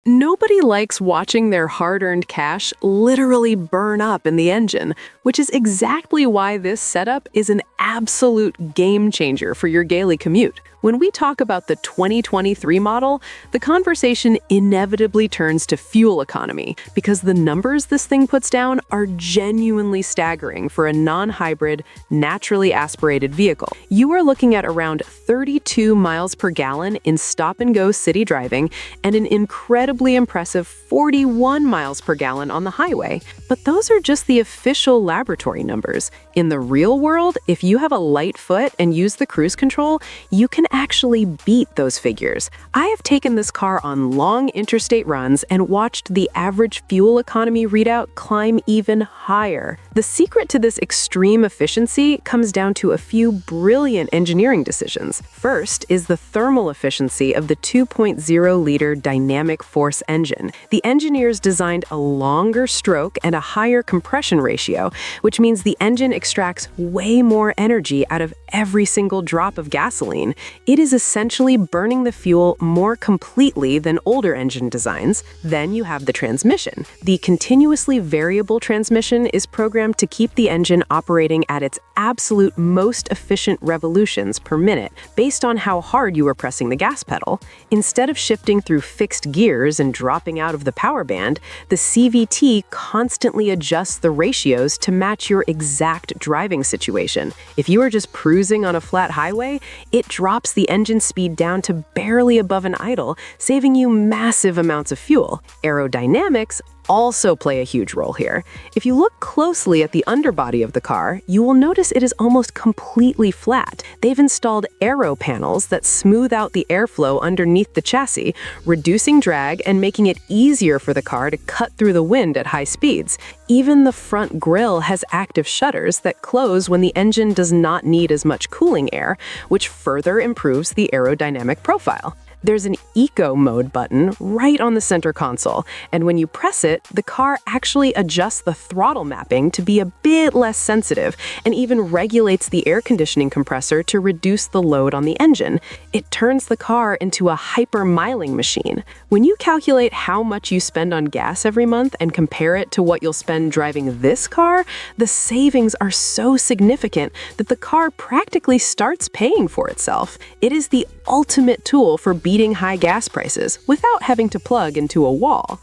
Nobody likes watching their hard-earned cash literally burn up in the engine, which is exactly why this setup is an absolute game changer for your daily commute. When we talk about the 2023 model, the conversation inevitably turns to fuel economy because the numbers this thing puts down are genuinely staggering for a non-hybrid, naturally aspirated vehicle. You are looking at around 32 miles per gallon in stop-and-go city driving and an incredibly impressive 41 miles per gallon on the highway. But those are just the official laboratory numbers. In the real world, if you have a light foot and use the cruise control, you can actually beat those figures. I have taken this car on long interstate runs and watched the average fuel economy readout climb even higher. The secret to this extreme efficiency comes down to a few brilliant engineering decisions. First is the thermal efficiency of the 2.0-liter dynamic force engine. The engineers designed a longer stroke and a higher compression ratio, which means the engine extracts way more energy out of every single drop of gasoline. It is essentially burning the fuel more completely than older engine designs. Then you have the transmission. The continuously variable transmission is programmed to keep the engine operating at its absolute most efficient revolutions per minute based on how hard you are pressing the gas pedal. Instead of shifting through fixed gears and dropping out of the power band, the CVT constantly adjusts the ratios to match your exact driving situation. If you are just cruising on a flat highway, it drops the engine speed down to barely above an idle, saving you massive amounts of fuel. Aerodynamics also play a huge role here. If you look closely at the underbody of the car, you will notice it is almost completely flat. They've installed aero panels that smooth out the airflow underneath the chassis, reducing drag and making it easier for the car to cut through the wind at high speeds. Even the front grille has active shutters that close when the engine does not need as much cooling air, which further improves the aerodynamic profile. There's an Eco Mode button right on the center console, and when you press it, the car actually adjusts the throttle mapping to be a bit less sensitive and even regulates the air conditioning compressor to reduce the load on the engine. It turns the car into a hyper-miling machine. When you calculate how much you spend on gas every month and compare it to what you'll spend driving this car, the savings are so significant that the car practically starts paying for itself. It is the ultimate tool for beating high gas prices without having to plug into a wall.